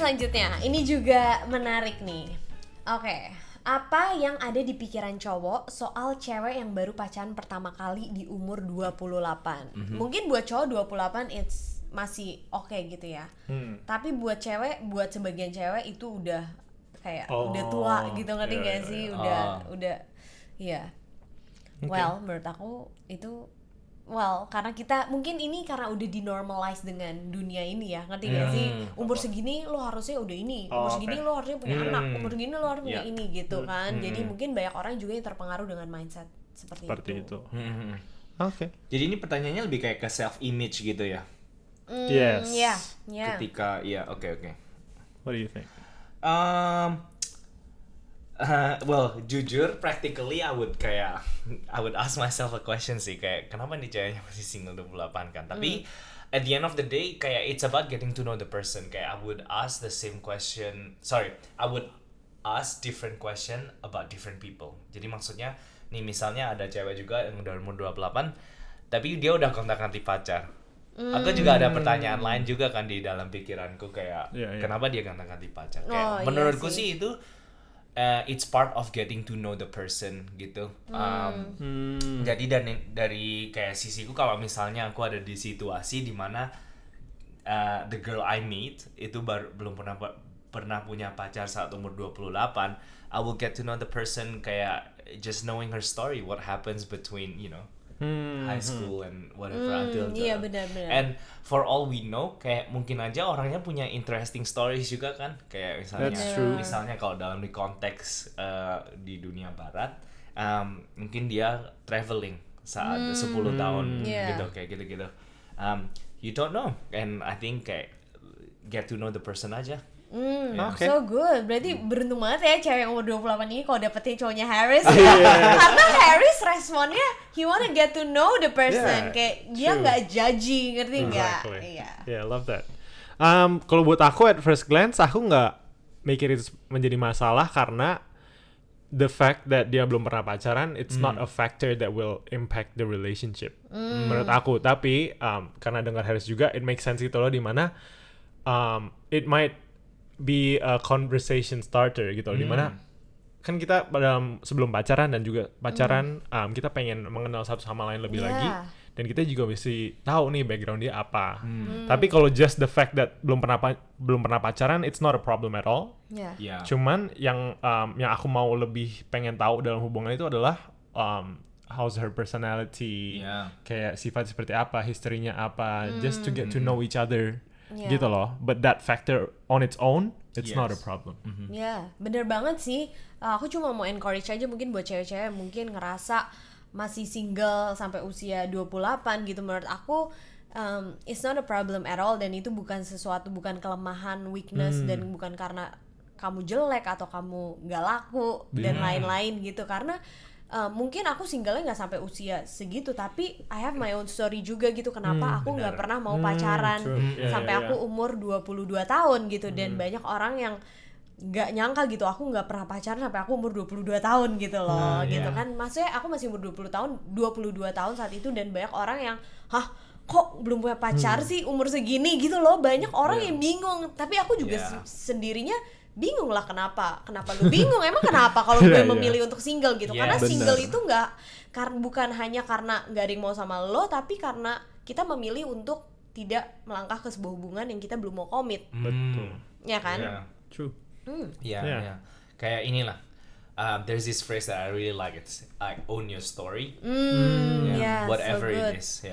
selanjutnya, ini juga menarik nih. Oke, apa yang ada di pikiran cowok soal cewek yang baru pacaran pertama kali di umur 28? Mungkin buat cowok 28 it's masih oke gitu ya. Tapi buat cewek, buat sebagian cewek itu udah kayak udah tua gitu, ngerti gak sih? Udah iya. Well, menurut aku itu karena kita mungkin ini karena udah dinormalize dengan dunia ini ya, ngerti gak sih? Umur segini lo harusnya udah ini, umur segini lo harusnya punya anak, umur segini lo harus punya ini gitu kan. Jadi mungkin banyak orang juga yang terpengaruh dengan mindset seperti itu. Oke. Jadi ini pertanyaannya lebih kayak ke self image gitu ya. Yes. Yeah. Ketika oke. What do you think? Well, jujur, practically I would ask myself a question sih, kayak kenapa nih ceweknya masih single 28 kan? Tapi at the end of the day, kayak it's about getting to know the person. Kayak I would ask different question about different people. Jadi maksudnya, nih misalnya ada cewek juga yang udah umur 28, tapi dia udah kontak-kanti pacar. Aku juga ada pertanyaan lain juga kan di dalam pikiranku, kayak kenapa dia kontak-kanti pacar? Kayak menurutku sih itu it's part of getting to know the person gitu. Jadi dari kayak sisiku, kalau misalnya aku ada di situasi dimana the girl I meet itu belum pernah punya pacar saat umur 28, I will get to know the person, kayak just knowing her story, what happens between high school and whatever until benar. And for all we know, kayak mungkin aja orangnya punya interesting stories juga kan, kayak misalnya kalau dalam di konteks di dunia barat, mungkin dia traveling saat 10 tahun gitu, kayak gitu. You don't know, and I think kayak get to know the person aja. So good. Berarti beruntung banget ya cewek yang umur 28 ini kalau dapetin cowoknya Harris. Karena Harris responnya he wanna get to know the person. Kayak dia nggak judgy, ngerti nggak? Yeah, love that. Kalau buat aku at first glance, aku nggak mikir itu menjadi masalah karena the fact that dia belum pernah pacaran, it's not a factor that will impact the relationship. Menurut aku. Tapi karena dengar Harris juga, it makes sense gitu loh, dimana it might be a conversation starter gitu loh, dimana kan kita sebelum pacaran dan juga pacaran kita pengen mengenal satu sama lain lebih lagi, dan kita juga mesti tahu nih background dia apa. Tapi kalau just the fact that belum pernah pacaran, it's not a problem at all. Cuman yang aku mau lebih pengen tahu dalam hubungan itu adalah how's her personality, kayak sifat seperti apa, historinya apa, just to get to know each other. Gitu loh, but that factor on its own, it's not a problem. Bener banget sih. Aku cuma mau encourage aja mungkin buat cewek-cewek mungkin ngerasa masih single sampai usia 28 gitu. Menurut aku it's not a problem at all, dan itu bukan kelemahan, weakness, dan bukan karena kamu jelek atau kamu gak laku dan lain-lain gitu. Karena mungkin aku singlenya nggak sampai usia segitu, tapi I have my own story juga gitu, kenapa aku nggak pernah mau pacaran sampai aku umur 22 tahun gitu. Dan banyak orang yang nggak nyangka gitu, aku nggak pernah pacaran sampai aku umur 22 tahun gitu loh. Gitu kan, maksudnya aku masih umur 22 tahun saat itu, dan banyak orang yang kok belum punya pacar sih umur segini gitu loh. Banyak orang yang bingung, tapi aku juga sendirinya bingung lah, kenapa lu bingung, emang kenapa kalau gue memilih untuk single gitu. Karena single itu bukan hanya karena gak ada yang mau sama lo, tapi karena kita memilih untuk tidak melangkah ke sebuah hubungan yang kita belum mau komit. Ya kan? True. Kayak inilah, there's this phrase that I really like, it's like own your story. Whatever so it is.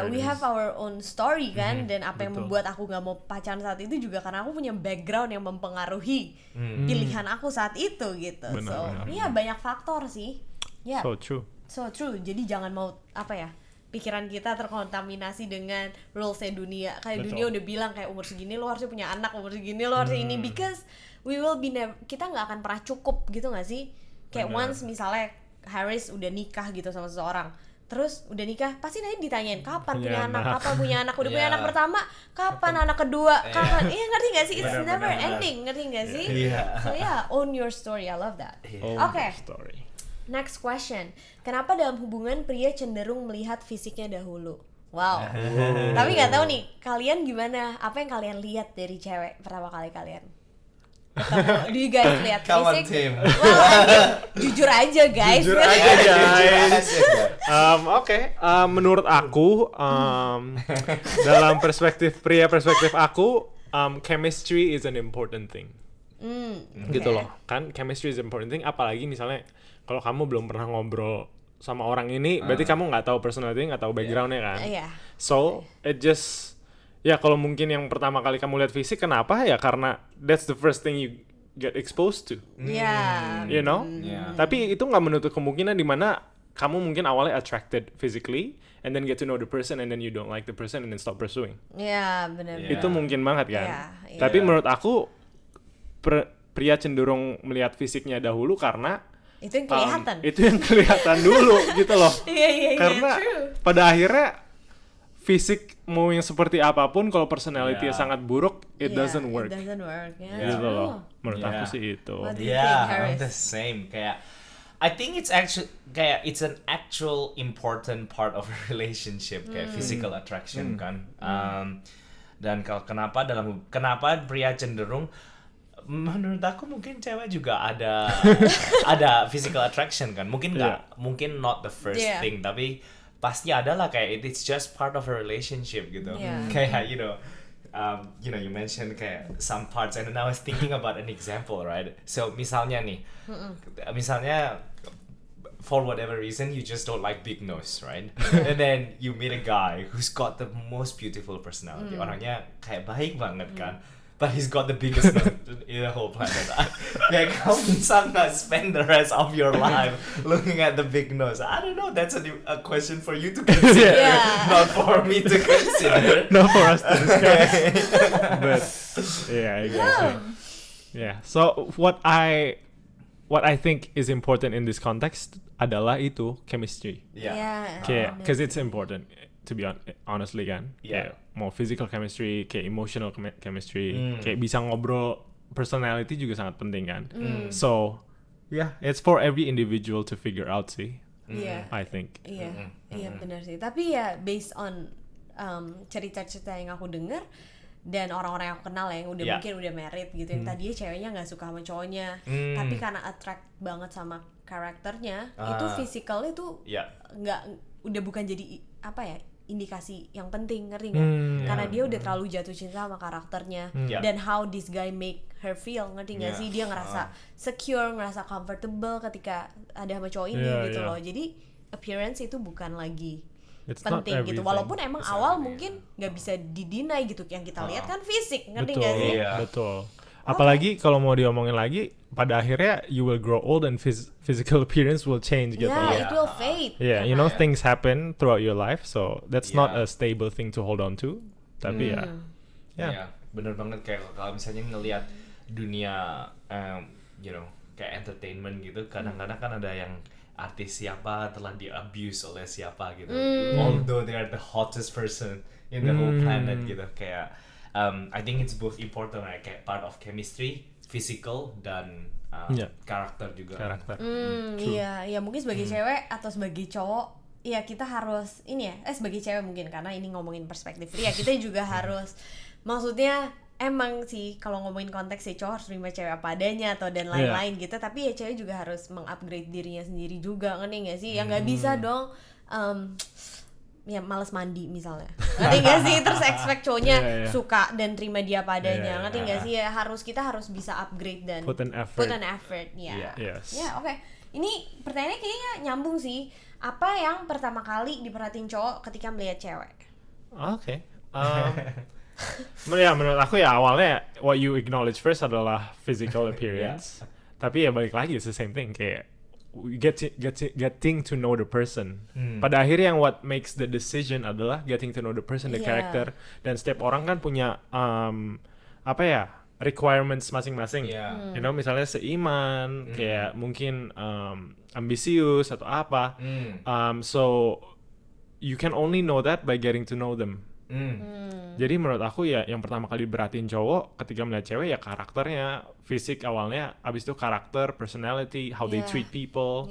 We have our own story kan. Dan apa yang membuat aku gak mau pacaran saat itu juga karena aku punya background yang mempengaruhi pilihan aku saat itu gitu. Banyak faktor sih. So true. Jadi jangan mau pikiran kita terkontaminasi dengan rulesnya dunia. Kayak dunia udah bilang kayak umur segini lo harusnya punya anak, umur segini lo harusnya ini, because kita nggak akan pernah cukup gitu nggak sih? Kayak once misalnya Harris udah nikah gitu sama seseorang, terus udah nikah pasti nanti ditanyain kapan punya anak, kapan punya anak, udah punya anak pertama, kapan anak kedua, kapan? Ngerti nggak sih? It's never ending, ngerti nggak sih? So own your story, I love that. Okay. Next question, kenapa dalam hubungan pria cenderung melihat fisiknya dahulu? Wow. Tapi nggak tahu nih, kalian gimana? Apa yang kalian lihat dari cewek pertama kali kalian ketemu? Do you guys lihat Come on, fisik? Tim. Well, I mean, jujur aja guys. Jujur aja guys. Yes. Oke, menurut aku dalam perspektif aku, chemistry is an important thing. Gitu loh, kan chemistry is an important thing. Apalagi misalnya kalau kamu belum pernah ngobrol sama orang ini, berarti kamu nggak tahu personality, nggak tahu backgroundnya kan. So it just kalau mungkin yang pertama kali kamu lihat fisik, kenapa ya? Karena that's the first thing you get exposed to. You know? Tapi itu nggak menutup kemungkinan di mana kamu mungkin awalnya attracted physically, and then get to know the person, and then you don't like the person, and then stop pursuing. Benar. Itu mungkin banget kan. Tapi menurut aku pria cenderung melihat fisiknya dahulu karena itu yang kelihatan. Itu yang kelihatan dulu gitu loh. Karena pada akhirnya fisik mau yang seperti apapun, kalau personality sangat buruk, it doesn't work. It doesn't work. Gitu loh. Menurut aku sih itu. I'm the same. Kayak I think it's actually kayak it's an actual important part of a relationship, kayak physical attraction kan. Dan kenapa pria cenderung, menurut aku mungkin cewek juga ada physical attraction kan. Mungkin mungkin not the first thing, tapi pasti ada lah, kayak it's just part of a relationship gitu. Kayak you mentioned kayak some parts, and then I was thinking about an example, right? So misalnya for whatever reason you just don't like big nose, right? And then you meet a guy who's got the most beautiful personality. Orangnya kayak baik banget kan. But he's got the biggest nose in the whole planet. Kayak kamu bisa nggak spend the rest of your life looking at the big nose? I don't know. That's a question for you to consider, not for me to consider. Not for us to discuss. But exactly. So what I think is important in this context adalah itu chemistry. Kayak, because it's important. To be honestly kan, kayak mau physical chemistry, kayak emotional chemistry, kayak bisa ngobrol, personality juga sangat penting kan. So it's for every individual to figure out sih. I think. Iya benar sih. Tapi ya based on cerita-cerita yang aku dengar dan orang-orang yang aku kenal yang udah mungkin udah married gitu, yang tadinya ceweknya nggak suka sama cowoknya, tapi karena attract banget sama karakternya, itu physicalnya tuh udah bukan jadi apa ya, indikasi yang penting, ngerti nggak? Karena dia udah terlalu jatuh cinta sama karakternya, dan how this guy make her feel, ngerti nggak sih? Dia ngerasa secure, ngerasa comfortable ketika ada sama cowok ini gitu loh. Jadi appearance itu bukan lagi penting gitu, walaupun emang awal mungkin nggak bisa didinai gitu, yang kita lihat kan fisik, ngerti nggak sih? Betul. Apalagi kalau mau diomongin lagi, pada akhirnya you will grow old and physical appearance will change gitu. It will fade. Things happen throughout your life, so that's not a stable thing to hold on to. Tapi bener banget. Kayak kalau misalnya ngelihat dunia, kayak entertainment gitu, kadang-kadang kan ada yang artis siapa telah di-abuse oleh siapa gitu. Although they are the hottest person in the whole planet gitu, kayak I think it's both important, right? Kayak part of chemistry, physical, dan karakter juga. Iya, mungkin sebagai cewek atau sebagai cowok, ya kita harus sebagai cewek mungkin, karena ini ngomongin perspektif pria, kita juga harus, maksudnya emang sih kalau ngomongin konteks sih cowok harus terima cewek apa adanya atau dan lain-lain gitu, tapi ya cewek juga harus mengupgrade dirinya sendiri juga, ngerti nggak sih? Ya nggak bisa dong. Males mandi misalnya, ngerti nggak sih? Terus expect cowoknya suka dan terima dia padanya, ngerti nggak sih? Ya kita harus bisa upgrade dan put an effort. Oke. Ini pertanyaannya kayaknya nyambung sih. Apa yang pertama kali diperhatiin cowok ketika melihat cewek? Menurut aku awalnya what you acknowledge first adalah physical appearance. Tapi balik lagi it's the same thing, kayak getting to know the person. Pada akhirnya yang what makes the decision adalah getting to know the person, the character. Dan setiap orang kan punya requirements masing-masing. Misalnya seiman, kayak mungkin ambisius atau apa. So you can only know that by getting to know them. Jadi menurut aku yang pertama kali berhatiin cowok ketika melihat cewek karakternya, fisik awalnya, abis itu karakter, personality, how they treat people.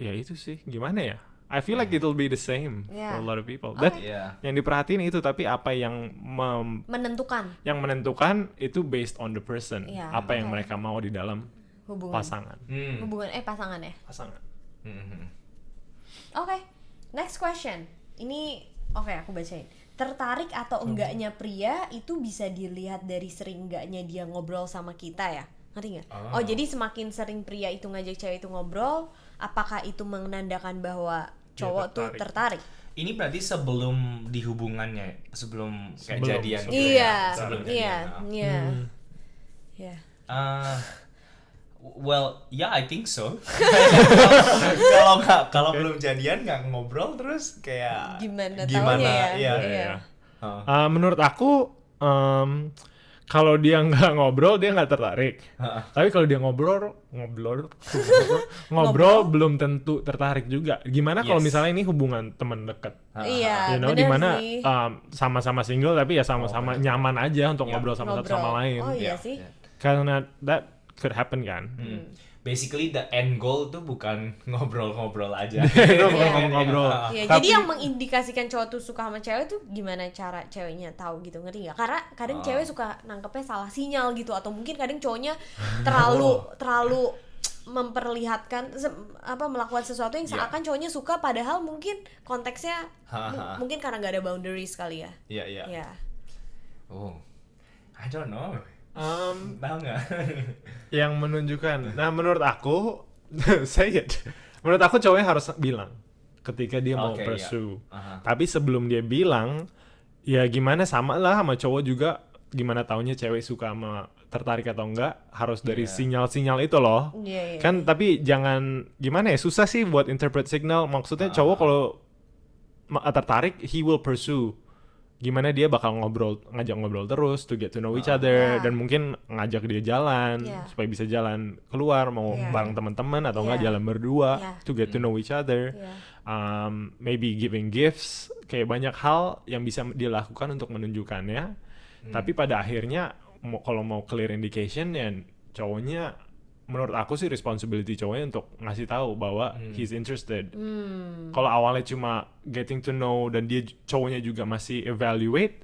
Itu sih gimana ya? I feel like it'll be the same for a lot of people. That yang diperhatiin itu, tapi apa yang menentukan itu based on the person. Apa yang mereka mau di dalam pasangan. Pasangan ya. Pasangan. Oke, next question. Ini aku bacain. Tertarik atau enggaknya pria itu bisa dilihat dari sering enggaknya dia ngobrol sama kita ya. Ngerti nggak? Jadi semakin sering pria itu ngajak cewek itu ngobrol, apakah itu menandakan bahwa cowok tuh tertarik? Ini berarti sebelum di hubungannya, sebelum kayak jadian gitu ya? Sebelum jadian. Well, I think so. Kalau belum jadian nggak ngobrol terus kayak gimana ya? Iya. Menurut aku kalau dia nggak ngobrol dia nggak tertarik. Tapi kalau dia ngobrol belum tentu tertarik juga. Gimana kalau misalnya ini hubungan teman dekat? Iya, dimana sama-sama single tapi ya sama-sama nyaman aja untuk ngobrol sama satu sama lain. Oh iya sih. Karena that could happen kan. Basically the end goal tuh bukan ngobrol-ngobrol aja. Ngobrol. Jadi yang mengindikasikan cowok tuh suka sama cewek tuh gimana cara ceweknya tahu gitu, ngerti nggak? Karena kadang cewek suka nangkepnya salah sinyal gitu, atau mungkin kadang cowoknya terlalu memperlihatkan melakukan sesuatu yang seakan cowoknya suka, padahal mungkin konteksnya mungkin karena nggak ada boundaries kali ya. Iya. I don't know. Tahu nggak? Yang menunjukkan. Nah, menurut aku, menurut aku cowoknya harus bilang ketika dia mau pursue. Tapi sebelum dia bilang, ya gimana sama lah sama cowok juga. Gimana taunya cewek suka sama tertarik atau enggak, harus dari sinyal-sinyal itu loh. Kan tapi jangan gimana ya, susah sih buat interpret signal. Maksudnya cowok kalau tertarik, he will pursue. Gimana dia bakal ngajak ngobrol terus to get to know each other, dan mungkin ngajak dia jalan supaya bisa jalan keluar, mau bareng teman-teman atau enggak jalan berdua to get to know each other. Maybe giving gifts, kayak banyak hal yang bisa dilakukan untuk menunjukkannya. Tapi pada akhirnya kalau mau clear indication ya cowoknya, menurut aku sih responsibility cowoknya untuk ngasih tahu bahwa he's interested. Kalau awalnya cuma getting to know dan dia cowoknya juga masih evaluate,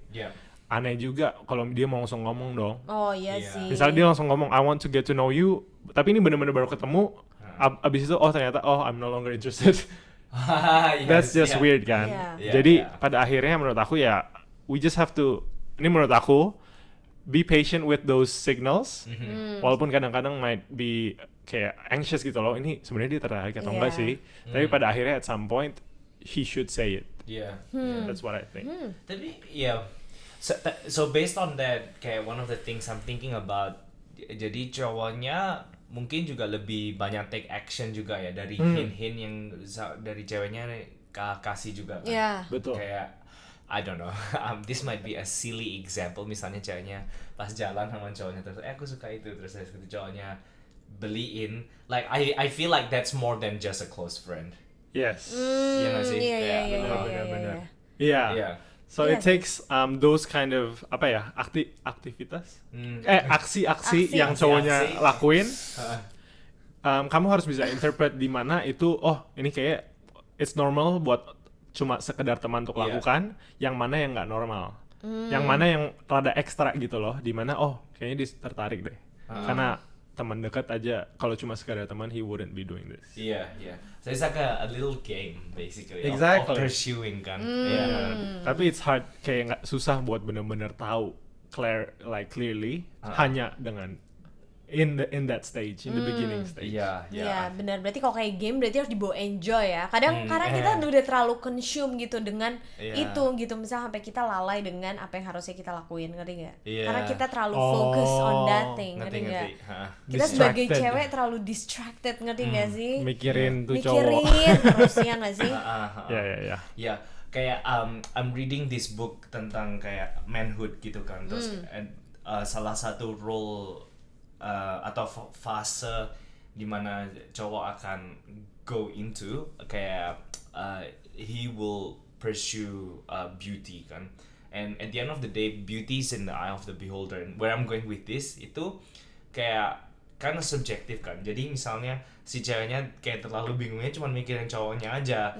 aneh juga kalau dia mau langsung ngomong dong. Sih. Misalnya dia langsung ngomong I want to get to know you, tapi ini benar-benar baru ketemu, abis itu ternyata I'm no longer interested. That's just weird kan. Jadi pada akhirnya menurut aku ya we just have to, ini menurut aku, be patient with those signals, walaupun kadang-kadang might be kayak anxious gitu loh, ini sebenarnya dia tertarik atau enggak sih, tapi pada akhirnya at some point he should say it. That's what I think. Tapi so based on that, kayak one of the things I'm thinking about, jadi cowoknya mungkin juga lebih banyak take action juga ya, dari hint-hint yang dari ceweknya kasih juga kan. Betul. Kayak I don't know, this might be a silly example, misalnya ceweknya pas jalan sama cowoknya terus aku suka itu, terus cowoknya beliin, like I feel like that's more than just a close friend. Yes. Iya nggak sih? Benar. Yeah. So it takes those kind of aktivitas, aksi-aksi yang cowoknya lakuin. Kamu harus bisa interpret di mana itu, ini kayak it's normal buat cuma sekedar teman untuk lakukan, yang mana yang nggak normal, yang mana yang rada ekstra gitu loh, di mana kayaknya dia tertarik deh, karena teman dekat aja, kalau cuma sekedar teman he wouldn't be doing this. So it's like a little game basically, exactly. Of pursuing kan. Tapi it's hard, kayak nggak, susah buat benar-benar tahu clearly hanya dengan in that stage, in the beginning stage. Iya, benar. Berarti kalau kayak game berarti harus dibawa enjoy ya. Kadang karena kita udah terlalu consume gitu dengan itu gitu, misalnya sampai kita lalai dengan apa yang harusnya kita lakuin, ngerti nggak? Karena kita terlalu focus on that thing, ngerti nggak? Kita sebagai cewek terlalu distracted, ngerti nggak sih? Mikirin tuh cowok. Mikirin terus ya nggak sih? Iya. Kayak I'm reading this book tentang kayak manhood gitu kan, terus salah satu role atau fase dimana cowok akan go into, kayak he will pursue beauty kan, and at the end of the day beauty is in the eye of the beholder. And where I'm going with this itu kayak karena subjektif kan. Jadi misalnya si ceweknya kayak terlalu bingungnya cuma mikirin cowoknya aja.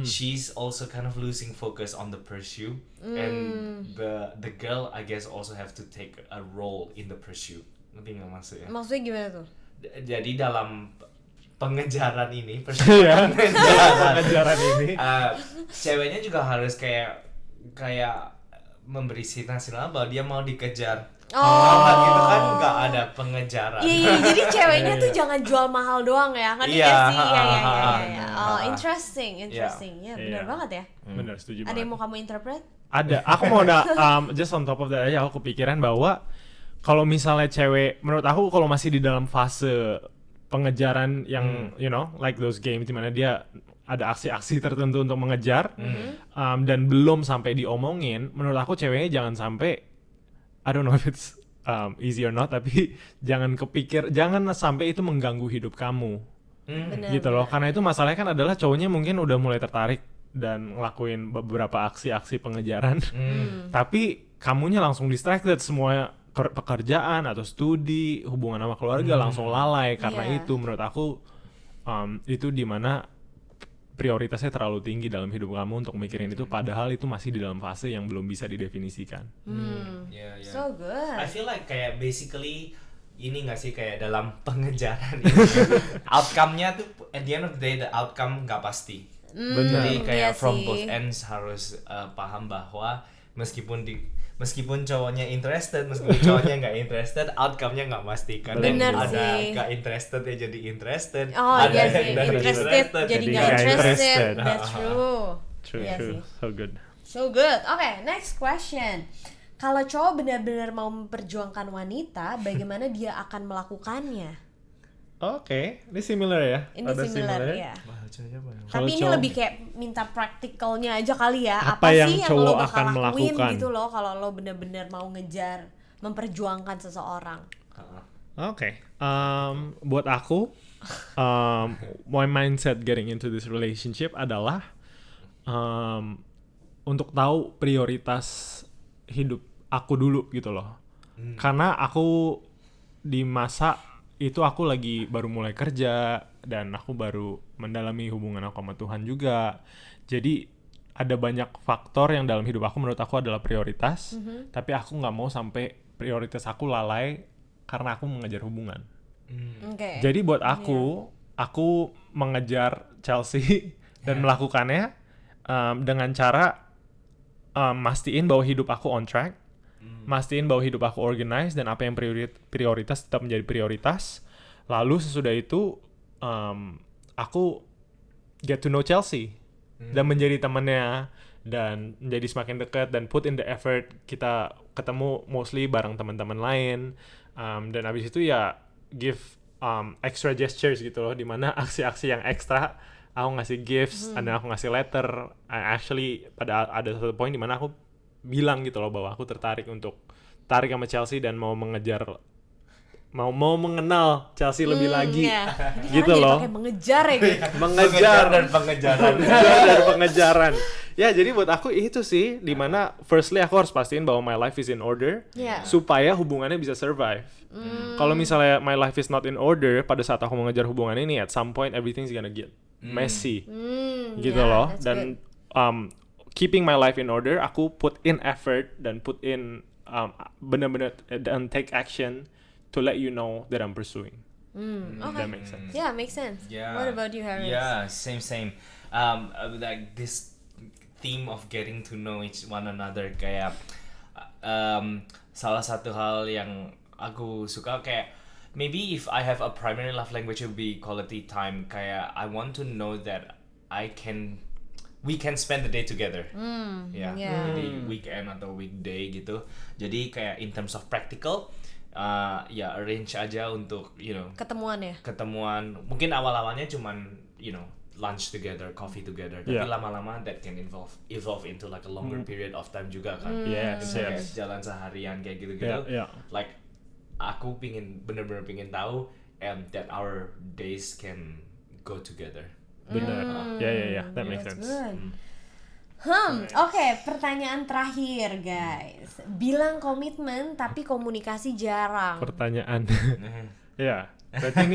She's also kind of losing focus on the pursuit, and the girl I guess also have to take a role in the pursuit. Ngerti nggak maksudnya? Maksudnya gimana tuh? Jadi dalam pengejaran ini, pengejaran ini, ceweknya juga harus kayak memberi sinyal bahwa dia mau dikejar. Kalau gitu kan nggak ada pengejaran. Iya, jadi ceweknya tuh jangan jual mahal doang ya, kan? Iya sih, iya. Oh, interesting. Ya, benar banget ya. Benar, setuju banget. Ada yang mau kamu interpret? Ada. Aku mau just on top of that aja, aku kepikiran bahwa kalau misalnya cewek, menurut aku kalau masih di dalam fase pengejaran yang you know, like those games di mana dia ada aksi-aksi tertentu untuk mengejar, dan belum sampai diomongin, menurut aku ceweknya jangan sampai, I don't know if it's easy or not, tapi jangan sampai itu mengganggu hidup kamu. Bener, Gitu loh, karena itu masalahnya kan adalah cowoknya mungkin udah mulai tertarik dan ngelakuin beberapa aksi-aksi pengejaran, tapi kamunya langsung distracted, semua pekerjaan atau studi, hubungan sama keluarga langsung lalai karena itu. Menurut aku itu dimana prioritasnya terlalu tinggi dalam hidup kamu untuk mikirin itu, padahal itu masih di dalam fase yang belum bisa didefinisikan. Yeah. So good. I feel like kayak basically ini nggak sih kayak dalam pengejaran ini, outcome-nya tuh at the end of the day the outcome nggak pasti. Jadi kayak from both ends harus paham bahwa meskipun cowoknya interested, meskipun cowoknya nggak interested, outcome-nya nggak pasti. Kadang ada nggak interested ya jadi interested, ada yang dari interested jadi nggak interested. That's True. So good. Okay, next question. Kalau cowok benar-benar mau memperjuangkan wanita, bagaimana dia akan melakukannya? Oke, ini similar ya. Ini similar ya. Kalau Tapi ini cowok- lebih kayak minta practicalnya aja kali ya. Apa yang sih yang cowok lo bakal akan lakuin melakukan? gitu loh kalau lo benar-benar mau ngejar, memperjuangkan seseorang. Oke, buat aku, my mindset getting into this relationship adalah untuk tahu prioritas hidup aku dulu gitu loh. Karena aku di masa itu aku lagi baru mulai kerja dan aku baru mendalami hubungan aku sama Tuhan juga. Jadi ada banyak faktor yang dalam hidup aku menurut aku adalah prioritas, tapi aku nggak mau sampai prioritas aku lalai karena aku mengejar hubungan. Jadi buat aku mengejar Chelsea dan melakukannya dengan cara mastiin bahwa hidup aku on track, mastiin bahwa hidup aku organized dan apa yang prioritas tetap menjadi prioritas. Lalu sesudah itu aku get to know Chelsea dan menjadi temannya dan menjadi semakin dekat dan put in the effort. Kita ketemu mostly bareng teman-teman lain, dan abis itu ya give extra gestures gitu loh, dimana aksi-aksi yang ekstra aku ngasih gifts, dan aku ngasih letter. Actually pada ada satu poin dimana aku bilang gitu loh bahwa aku tertarik sama Chelsea dan mau mengenal Chelsea lebih lagi. Gitu loh. Mengejar ya gitu. mengejar dan pengejaran. dan pengejaran. Ya, jadi buat aku itu sih dimana firstly aku harus pastiin bahwa my life is in order supaya hubungannya bisa survive. Kalau misalnya my life is not in order pada saat aku mengejar hubungan ini, at some point everything's gonna get messy. Gitu loh. Dan keeping my life in order, aku put in effort dan put in benar-benar dan take action to let you know that I'm pursuing. That makes sense. Yeah, makes sense. Yeah. What about you, Harris? Yeah, same. Like this theme of getting to know one another, kayak salah satu hal yang aku suka kayak maybe if I have a primary love language it would be quality time. Kayak I want to know that we can spend the day together. Jadi weekend atau weekday gitu. Jadi kayak in terms of practical, ya arrange aja untuk ketemuan. Mungkin awal-awalnya cuman lunch together, coffee together. Tapi lama-lama that can evolve into like a longer period of time juga kan. Kayak jalan seharian kayak gitu-gitu. Like aku bener-bener pingin tahu that our days can go together. Benar. Ya, that makes sense. Oke, pertanyaan terakhir guys. Bilang komitmen tapi komunikasi jarang. Pertanyaan. Ya. Berarti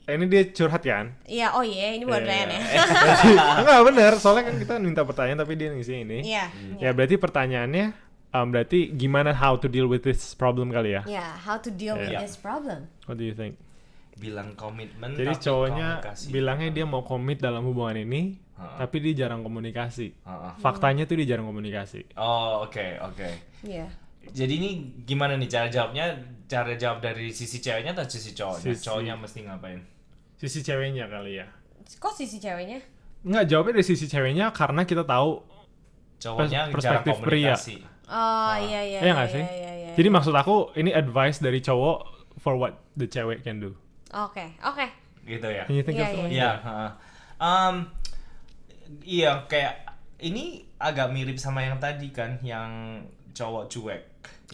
ini dia curhat kan? Iya, oh iya, ini buat Ryan ya. Enggak bener, soalnya kan kita minta pertanyaan tapi dia ngisi ini. Iya. Ya berarti pertanyaannya berarti gimana how to deal with this problem kali ya? Yeah, how to deal with this problem. What do you think? Bilang komitmen. Jadi tapi cowoknya komunikasi. bilangnya dia mau komit dalam hubungan ini, tapi dia jarang komunikasi. Faktanya tuh dia jarang komunikasi. Oh oke. Iya. Jadi ini gimana nih cara jawabnya? Cara jawab dari sisi ceweknya atau sisi cowoknya? Cowoknya mesti ngapain? Sisi ceweknya kali ya. Kok sisi ceweknya? Enggak, jawabnya dari sisi ceweknya karena kita tahu Cowoknya jarang perspektif pria. komunikasi. Oh iya. Iya nggak sih? Jadi maksud aku ini advice dari cowok for what the cewek can do. Oke. Gitu ya? Can you think of something? Iya. Iya kayak ini agak mirip sama yang tadi kan, yang cowok cuek.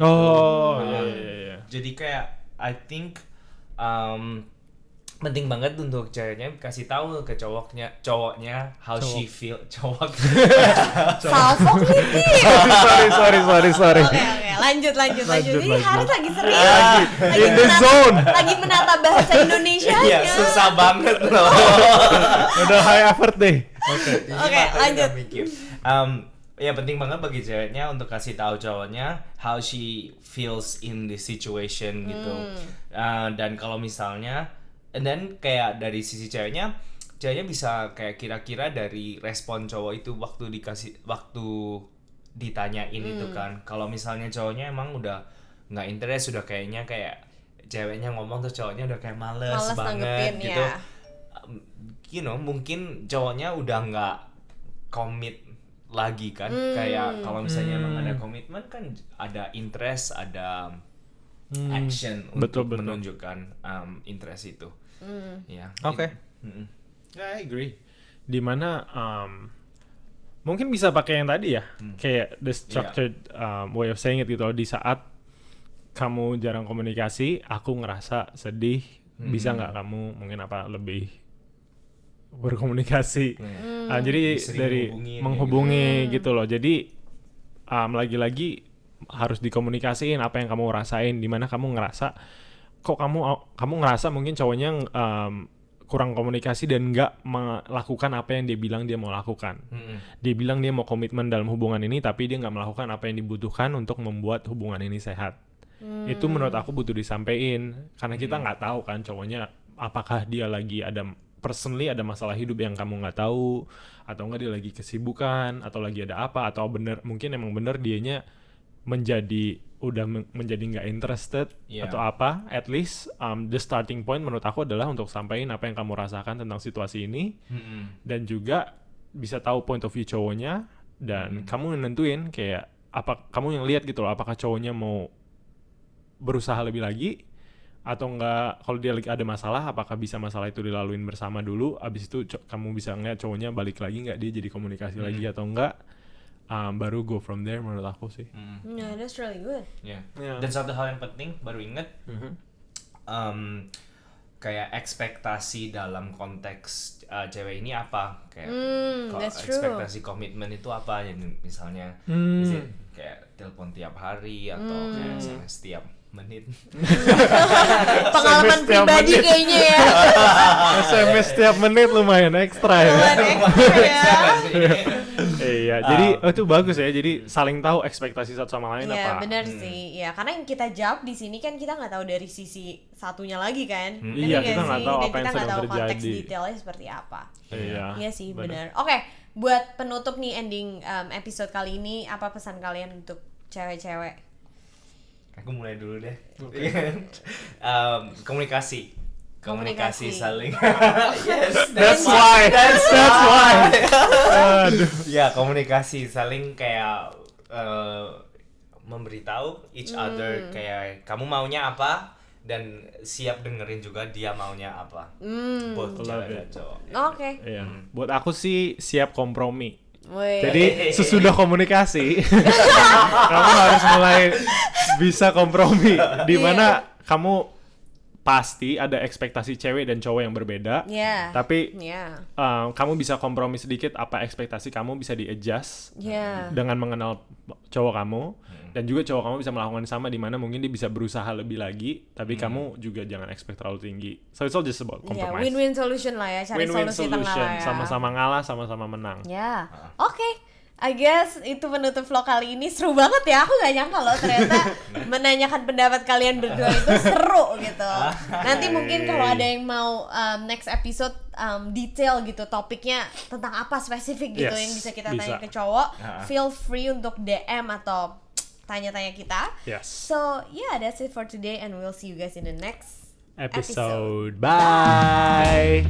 Oh iya. Jadi kayak I think penting banget untuk ceweknya kasih tahu ke cowoknya how she feel. Salfok nih. sorry. Oke, lanjut. Ini Haris lagi serius. In the zone. Lagi menata bahasa Indonesia. Iya, susah banget loh. Udah high effort deh. Oke, lanjut. Ya penting banget bagi ceweknya untuk kasih tahu cowoknya how she feels in this situation gitu. Dan kalau misalnya, and then kayak dari sisi ceweknya bisa kayak kira-kira dari respon cowok itu waktu ditanyain itu kan. Kalau misalnya cowoknya emang udah nggak interest, sudah kayaknya kayak ceweknya ngomong terus cowoknya udah kayak males banget gitu. Ya. You know, mungkin cowoknya udah nggak komit lagi kan. Kayak kalau misalnya emang ada komitmen kan ada interest, ada action untuk menunjukkan interest itu. Ya. Oke. Yeah, I agree. Dimana mungkin bisa pakai yang tadi ya, kayak the structured way of saying it gitu. Di saat kamu jarang komunikasi, aku ngerasa sedih. Bisa nggak kamu mungkin lebih berkomunikasi? Jadi dari menghubungi gitu loh. Jadi lagi-lagi harus dikomunikasiin apa yang kamu rasain. Dimana kamu ngerasa kok kamu ngerasa mungkin cowoknya kurang komunikasi dan nggak melakukan apa yang dia bilang dia mau lakukan. Dia bilang dia mau komitmen dalam hubungan ini, tapi dia nggak melakukan apa yang dibutuhkan untuk membuat hubungan ini sehat. Itu menurut aku butuh disampaikan, karena kita nggak tahu kan cowoknya apakah dia lagi ada personally ada masalah hidup yang kamu nggak tahu, atau nggak dia lagi kesibukan, atau lagi ada apa, atau mungkin emang bener dianya menjadi nggak interested atau apa. At least the starting point menurut aku adalah untuk sampaikan apa yang kamu rasakan tentang situasi ini, dan juga bisa tahu point of view cowoknya, dan kamu nentuin kayak apa, kamu yang lihat gitu loh, apakah cowoknya mau berusaha lebih lagi atau enggak. Kalau dia lagi ada masalah, apakah bisa masalah itu dilaluin bersama dulu, abis itu kamu bisa ngeliat cowoknya balik lagi nggak, dia jadi komunikasi lagi atau enggak. Baru go from there menurut aku sih. Yeah, that's really good. Yeah. Dan satu hal yang penting baru inget, kayak ekspektasi dalam konteks cewek ini apa, kayak ekspektasi komitmen itu apa. Jadi misalnya kayak telepon tiap hari atau kayak SMS tiap menit. Pengalaman pribadi kayaknya ya. SMS tiap menit lumayan ekstra ya. Iya, jadi itu bagus ya. Jadi saling tahu ekspektasi satu sama lain apa. Iya, benar sih. Ya, karena yang kita jawab di sini kan kita nggak tahu dari sisi satunya lagi kan. Iya, kita nggak tahu apa yang sedang kita nggak tahu konteks terjadi. detailnya seperti apa. Iya sih, benar. Oke, buat penutup nih ending episode kali ini, apa pesan kalian untuk cewek-cewek? Aku mulai dulu deh. Komunikasi saling. Yes, that's why. Ya, komunikasi saling kayak memberitahu each other kayak kamu maunya apa, dan siap dengerin juga dia maunya apa. Both cewek dan cowok. Oke. Iya. Buat aku sih siap kompromi. Wey. Jadi sesudah komunikasi kamu harus mulai bisa kompromi, di mana kamu pasti ada ekspektasi cewek dan cowok yang berbeda. Tapi kamu bisa kompromi sedikit apa ekspektasi kamu bisa di-adjust dengan mengenal cowok kamu. Dan juga cowok kamu bisa melakukan sama di mana mungkin dia bisa berusaha lebih lagi, tapi kamu juga jangan expect terlalu tinggi. So it's all just about compromise. Win-win solution lah ya, cari solusi tengah lah ya. Sama-sama ngalah, sama-sama menang. Oke. I guess itu penutup vlog kali ini. Seru banget ya, aku gak nyangka loh ternyata menanyakan pendapat kalian berdua itu seru gitu. Nanti mungkin kalau ada yang mau next episode detail gitu topiknya tentang apa spesifik gitu yang bisa kita tanya ke cowok, feel free untuk DM atau tanya-tanya kita. So that's it for today and we'll see you guys in the next episode. Bye.